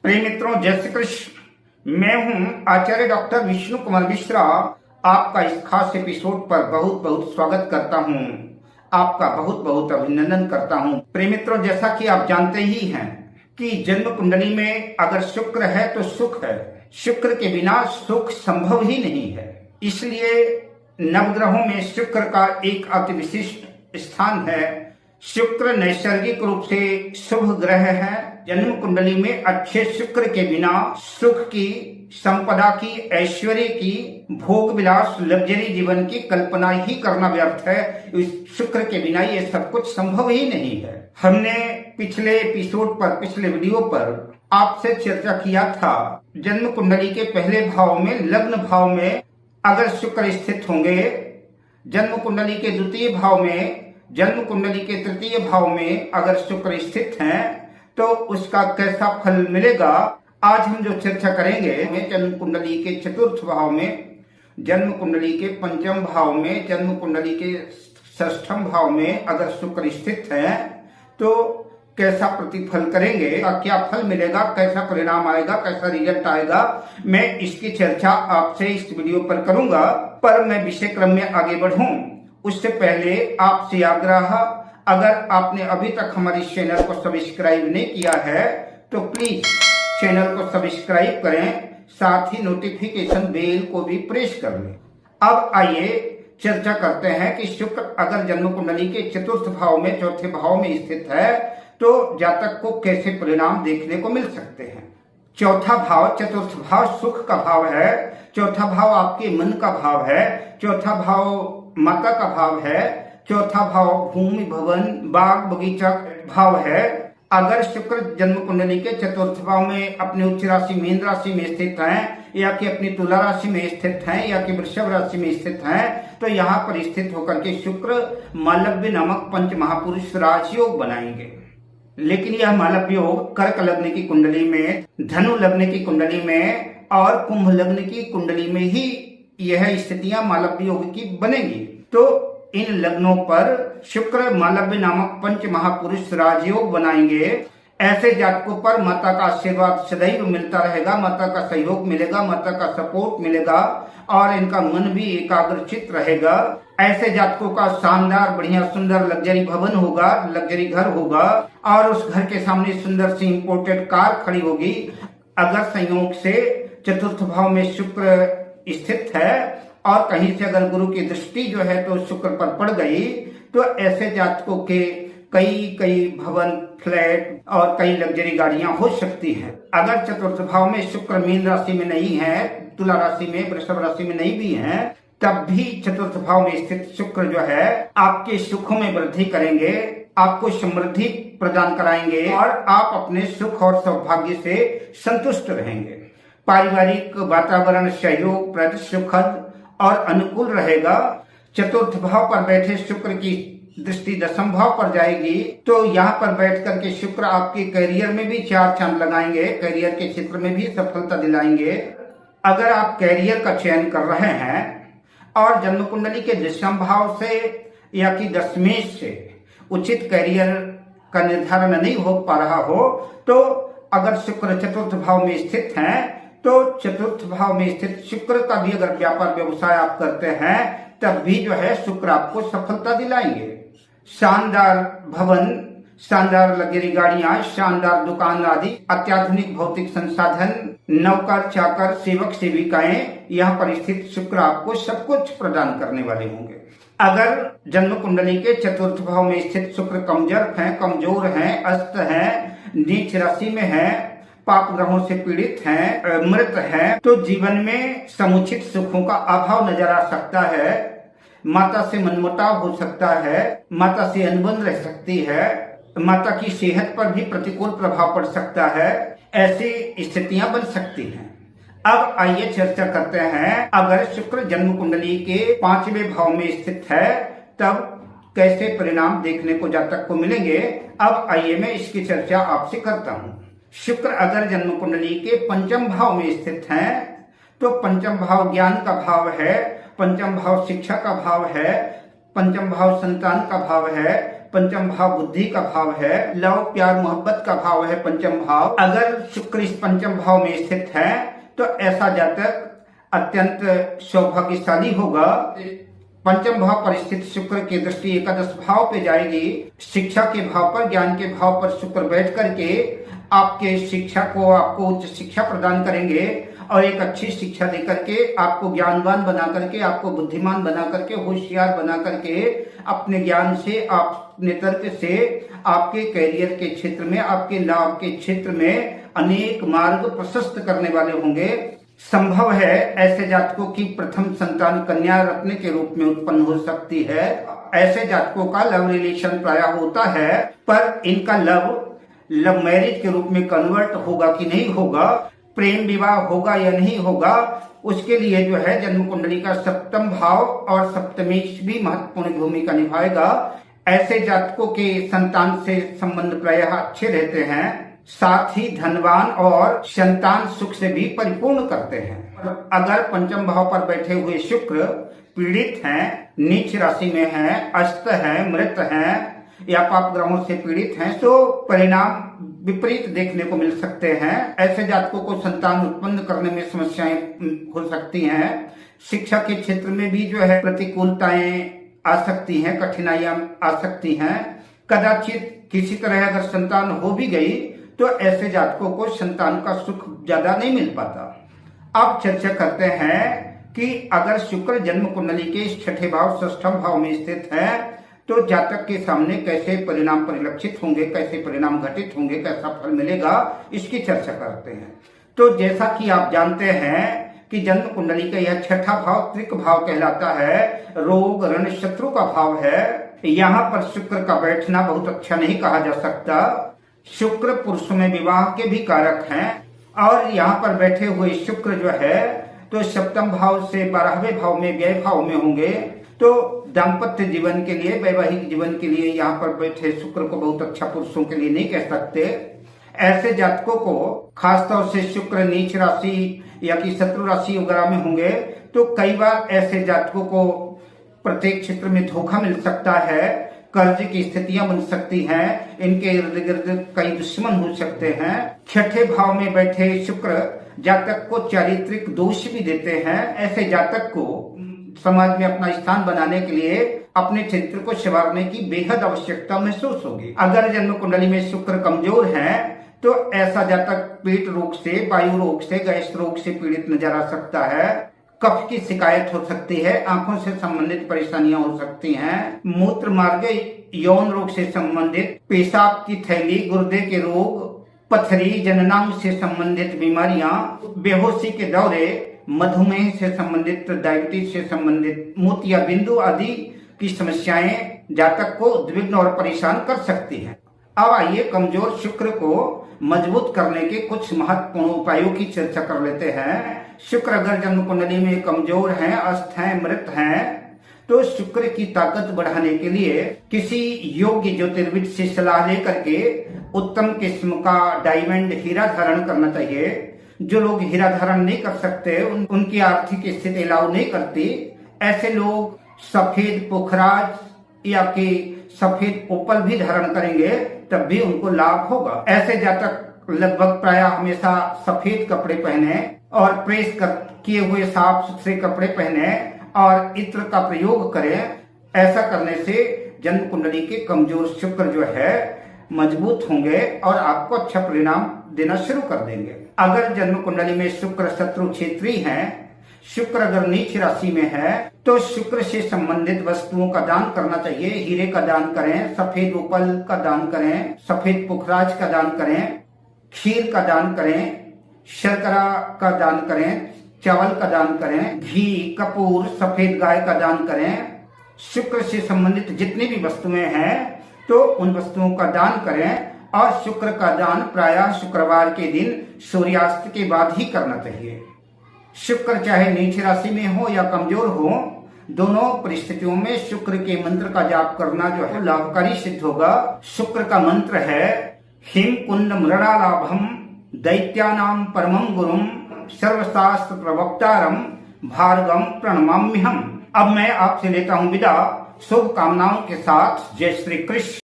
प्रिय मित्रों, जय श्री कृष्ण। मैं हूं आचार्य डॉक्टर विष्णु कुमार मिश्रा। आपका इस खास एपिसोड पर बहुत बहुत स्वागत करता हूं। आपका बहुत बहुत अभिनंदन करता हूं। प्रिय मित्रों, जैसा कि आप जानते ही हैं कि जन्म कुंडली में अगर शुक्र है तो सुख है। शुक्र के बिना सुख संभव ही नहीं है। इसलिए नवग्रहों में शुक्र का एक अति विशिष्ट स्थान है। शुक्र नैसर्गिक रूप से शुभ ग्रह है। जन्म कुंडली में अच्छे शुक्र के बिना सुख की, संपदा की, ऐश्वर्य की, भोग विलास, लग्जरी जीवन की कल्पना ही करना व्यर्थ है। इस शुक्र के बिना ये सब कुछ संभव ही नहीं है। हमने पिछले एपिसोड पर, पिछले वीडियो पर आपसे चर्चा किया था, जन्म कुंडली के पहले भाव में, लग्न भाव में अगर शुक्र स्थित होंगे, जन्म कुंडली के द्वितीय भाव में, जन्म कुंडली के तृतीय भाव में अगर शुक्र स्थित हैं तो उसका कैसा फल मिलेगा, आज हम जो चर्चा करेंगे। जन्म कुंडली के चतुर्थ भाव में, जन्म कुंडली के पंचम भाव में, जन्म कुंडली के षष्ठम भाव में अगर शुक्र स्थित है तो कैसा प्रतिफल करेंगे, क्या फल मिलेगा, कैसा परिणाम आएगा, कैसा रिजल्ट आएगा, मैं इसकी चर्चा आपसे इस वीडियो पर करूंगा। पर मैं विषय क्रम में आगे बढ़ूं उससे पहले आपसे आग्रह, अगर आपने अभी तक हमारे चैनल को सब्सक्राइब नहीं किया है तो प्लीज चैनल को सब्सक्राइब करें, साथ ही नोटिफिकेशन बेल को भी प्रेस कर लें। अब आइए चर्चा करते हैं कि शुक्र अगर जन्म कुंडली के चतुर्थ भाव में, चौथे भाव में स्थित है तो जातक को कैसे परिणाम देखने को मिल सकते हैं। चौथा भाव, चतुर्थ भाव सुख का भाव है। चौथा भाव आपके मन का भाव है। चौथा भाव माता का भाव है। चौथा भाव भूमि, भवन, बाग बगीचा भाव है। अगर शुक्र जन्म कुंडली के चतुर्थ भाव में अपनी उच्च राशि मीन राशि में स्थित हैं, या कि अपनी तुला राशि में स्थित हैं, या कि वृषभ राशि में स्थित हैं, तो यहाँ पर स्थित होकर के शुक्र मालव्य नामक पंच महापुरुष राजयोग बनाएंगे। लेकिन यह मालव्य योग कर्क लग्न की कुंडली में, धनु लग्न की कुंडली में और कुंभ लग्न की कुंडली में ही यह स्थितियां मालव्य योग की बनेगी। तो इन लग्नों पर शुक्र मालव्य नामक पंच महापुरुष राजयोग बनाएंगे। ऐसे जातकों पर माता का आशीर्वाद सदैव मिलता रहेगा, माता का सहयोग मिलेगा, माता का सपोर्ट मिलेगा और इनका मन भी एकाग्रचित रहेगा। ऐसे जातकों का शानदार, बढ़िया, सुंदर लग्जरी भवन होगा, लग्जरी घर होगा और उस घर के सामने सुंदर सी इंपोर्टेड कार खड़ी होगी। अगर संयोग से चतुर्थ भाव में शुक्र स्थित है और कहीं से अगर गुरु की दृष्टि जो है तो शुक्र पर पड़ गई तो ऐसे जातकों के कई भवन, फ्लैट और कई लग्जरी गाड़ियां हो सकती हैं। अगर चतुर्थ भाव में शुक्र मीन राशि में नहीं है, तुला राशि में, वृषभ राशि में नहीं भी है, तब भी चतुर्थ भाव में स्थित शुक्र जो है आपके सुखों में वृद्धि करेंगे, आपको समृद्धि प्रदान कराएंगे और आप अपने सुख और सौभाग्य से संतुष्ट रहेंगे। पारिवारिक वातावरण सहयोगप्रद, सुखद और अनुकूल रहेगा। चतुर्थ भाव पर बैठे शुक्र की दृष्टि दशम भाव पर जाएगी तो यहाँ पर बैठ करके शुक्र आपके करियर में भी चार चांद लगाएंगे, करियर के क्षेत्र में भी सफलता दिलाएंगे। अगर आप करियर का चयन कर रहे हैं और जन्म कुंडली के दशम भाव से या कि दशमेश से उचित करियर का निर्धारण नहीं हो पा रहा हो तो अगर शुक्र चतुर्थ भाव में स्थित हैं तो चतुर्थ भाव में स्थित शुक्र का भी अगर व्यापार व्यवसाय आप करते हैं तब भी जो है शुक्र आपको सफलता दिलाएंगे। शानदार भवन, शानदार लग्जरी गाड़ियां, शानदार दुकान आदि, अत्याधुनिक भौतिक संसाधन, नौकर चाकर, सेवक सेविकाएं, यहाँ पर स्थित शुक्र आपको सब कुछ प्रदान करने वाले होंगे। अगर जन्म कुंडली के चतुर्थ भाव में स्थित शुक्र कमजोर हैं, अस्त हैं, नीच राशि में है, पाप ग्रहों से पीड़ित हैं, मृत हैं, तो जीवन में समुचित सुखों का अभाव नजर आ सकता है। माता से मनमुटाव हो सकता है, माता से अनबन रह सकती है, माता की सेहत पर भी प्रतिकूल प्रभाव पड़ सकता है। ऐसी स्थितियां बन सकती हैं। अब आइए चर्चा करते हैं, अगर शुक्र जन्म कुंडली के पांचवें भाव में स्थित है तब कैसे परिणाम देखने को जातक को मिलेंगे। अब आइए मैं इसकी चर्चा आपसे करता हूँ। शुक्र अगर जन्म कुंडली के पंचम भाव में स्थित हैं तो पंचम भाव ज्ञान का भाव है, पंचम भाव शिक्षा का भाव है, पंचम भाव संतान का भाव है, पंचम भाव बुद्धि का भाव है, लव प्यार मोहब्बत का भाव है पंचम भाव। अगर शुक्र इस पंचम भाव में स्थित है तो ऐसा जातक अत्यंत सौभाग्यशाली होगा। पंचम भाव पर स्थित शुक्र की दृष्टि एकादश भाव पे जाएगी। शिक्षा के भाव पर, ज्ञान के भाव पर शुक्र बैठ करके आपके शिक्षा को, आपको उच्च शिक्षा प्रदान करेंगे और एक अच्छी शिक्षा देकर के आपको ज्ञानवान बना करके, आपको बुद्धिमान बना करके, होशियार बना करके अपने ज्ञान से, अपने तर्क से आपके कैरियर के क्षेत्र में, आपके लाभ के क्षेत्र में अनेक मार्ग प्रशस्त करने वाले होंगे। संभव है ऐसे जातकों की प्रथम संतान कन्या रत्न के रूप में उत्पन्न हो सकती है। ऐसे जातकों का लव रिलेशन प्रायः होता है, पर इनका लव मैरिज के रूप में कन्वर्ट होगा कि नहीं होगा, प्रेम विवाह होगा या नहीं होगा, उसके लिए जो है जन्म कुंडली का सप्तम भाव और सप्तमेश भी महत्वपूर्ण भूमिका निभाएगा। ऐसे जातकों के संतान से संबंध प्रायः अच्छे रहते हैं, साथ ही धनवान और संतान सुख से भी परिपूर्ण करते हैं। अगर पंचम भाव पर बैठे हुए शुक्र पीड़ित हैं, नीच राशि में हैं, अस्त हैं, मृत हैं या पाप ग्रहों से पीड़ित हैं, तो परिणाम विपरीत देखने को मिल सकते हैं। ऐसे जातकों को संतान उत्पन्न करने में समस्याएं हो सकती हैं। शिक्षा के क्षेत्र में भी जो है प्रतिकूलताएं आ सकती हैं, कठिनाइयां आ सकती हैं। कदाचित किसी तरह अगर संतान हो भी गई तो ऐसे जातकों को संतान का सुख ज्यादा नहीं मिल पाता। अब चर्चा करते हैं कि अगर शुक्र जन्म कुंडली के छठे भाव, षष्ठम भाव में स्थित है तो जातक के सामने कैसे परिणाम परिलक्षित होंगे, कैसे परिणाम घटित होंगे, कैसा फल मिलेगा, इसकी चर्चा करते हैं। तो जैसा कि आप जानते हैं कि जन्म कुंडली का यह छठा भाव त्रिक भाव कहलाता है, रोग ऋण शत्रु का भाव है। यहाँ पर शुक्र का बैठना बहुत अच्छा नहीं कहा जा सकता। शुक्र पुरुषों में विवाह के भी कारक हैं और यहाँ पर बैठे हुए शुक्र जो है तो सप्तम भाव से 12वें भाव में, व्यय भाव में होंगे, तो दाम्पत्य जीवन के लिए, वैवाहिक जीवन के लिए यहाँ पर बैठे शुक्र को बहुत अच्छा पुरुषों के लिए नहीं कह सकते। ऐसे जातकों को खासतौर से शुक्र नीच राशि या कि शत्रु राशि वगैरह में होंगे तो कई बार ऐसे जातकों को प्रत्येक क्षेत्र में धोखा मिल सकता है, कर्ज की स्थितियां बन सकती हैं, इनके इर्द गिर्द कई दुश्मन हो सकते हैं। छठे भाव में बैठे शुक्र जातक को चारित्रिक दोष भी देते हैं। ऐसे जातक को समाज में अपना स्थान बनाने के लिए अपने चरित्र को संवारने की बेहद आवश्यकता महसूस होगी। अगर जन्म कुंडली में शुक्र कमजोर है तो ऐसा जातक पेट रोग से, वायु रोग से, गैस रोग से पीड़ित नजर आ सकता है। कफ की शिकायत हो सकती है, आंखों से संबंधित परेशानियां हो सकती हैं, मूत्र मार्ग यौन रोग से संबंधित, पेशाब की थैली, गुर्दे के रोग, पथरी, जननांग से संबंधित बीमारियां, बेहोशी के दौरे, मधुमेह से संबंधित, डायबिटीज से संबंधित, मोतिया बिंदु आदि की समस्याएं जातक को उद्विग्न और परेशान कर सकती हैं। अब आइए कमजोर शुक्र को मजबूत करने के कुछ महत्वपूर्ण उपायों की चर्चा कर लेते हैं। शुक्र अगर जन्म कुंडली में कमजोर हैं, अस्त हैं, मृत हैं, तो शुक्र की ताकत बढ़ाने के लिए किसी योग्य ज्योतिर्विद से सलाह लेकर के उत्तम किस्म का डायमंड हीरा धारण करना चाहिए। जो लोग हीरा धारण नहीं कर सकते, उनकी आर्थिक स्थिति अलाउ नहीं करती, ऐसे लोग सफेद पुखराज या कि सफेद ओपल भी धारण करेंगे तब भी उनको लाभ होगा। ऐसे जातक लगभग प्रायः हमेशा सफेद कपड़े पहने और प्रेस किए हुए साफ सुथरे कपड़े पहने और इत्र का प्रयोग करें। ऐसा करने से जन्म कुंडली के कमजोर शुक्र जो है मजबूत होंगे और आपको अच्छा परिणाम देना शुरू कर देंगे। अगर जन्म कुंडली में शुक्र शत्रु क्षेत्री हैं, शुक्र अगर नीच राशि में है तो शुक्र से संबंधित वस्तुओं का दान करना चाहिए। हीरे का दान करें, सफेद ओपल का दान करें, सफेद पुखराज का दान करें, खीर का दान करें, शर्करा का दान करें, चावल का दान करें, घी, कपूर, सफेद गाय का दान करें। शुक्र से संबंधित जितनी भी वस्तुएं हैं तो उन वस्तुओं का दान करें और शुक्र का दान प्रायः शुक्रवार के दिन सूर्यास्त के बाद ही करना चाहिए। शुक्र चाहे नीच राशि में हो या कमजोर हो, दोनों परिस्थितियों में शुक्र के मंत्र का जाप करना जो है लाभकारी सिद्ध होगा। शुक्र का मंत्र है हिम कुंड मृणालाभम दैत्यानाम परमं गुरुम सर्वशास्त्र प्रवक्तारम भार्गम प्रणमाम्यहम। अब मैं आपसे लेता हूँ विदा शुभ कामनाओं के साथ। जय श्री कृष्ण।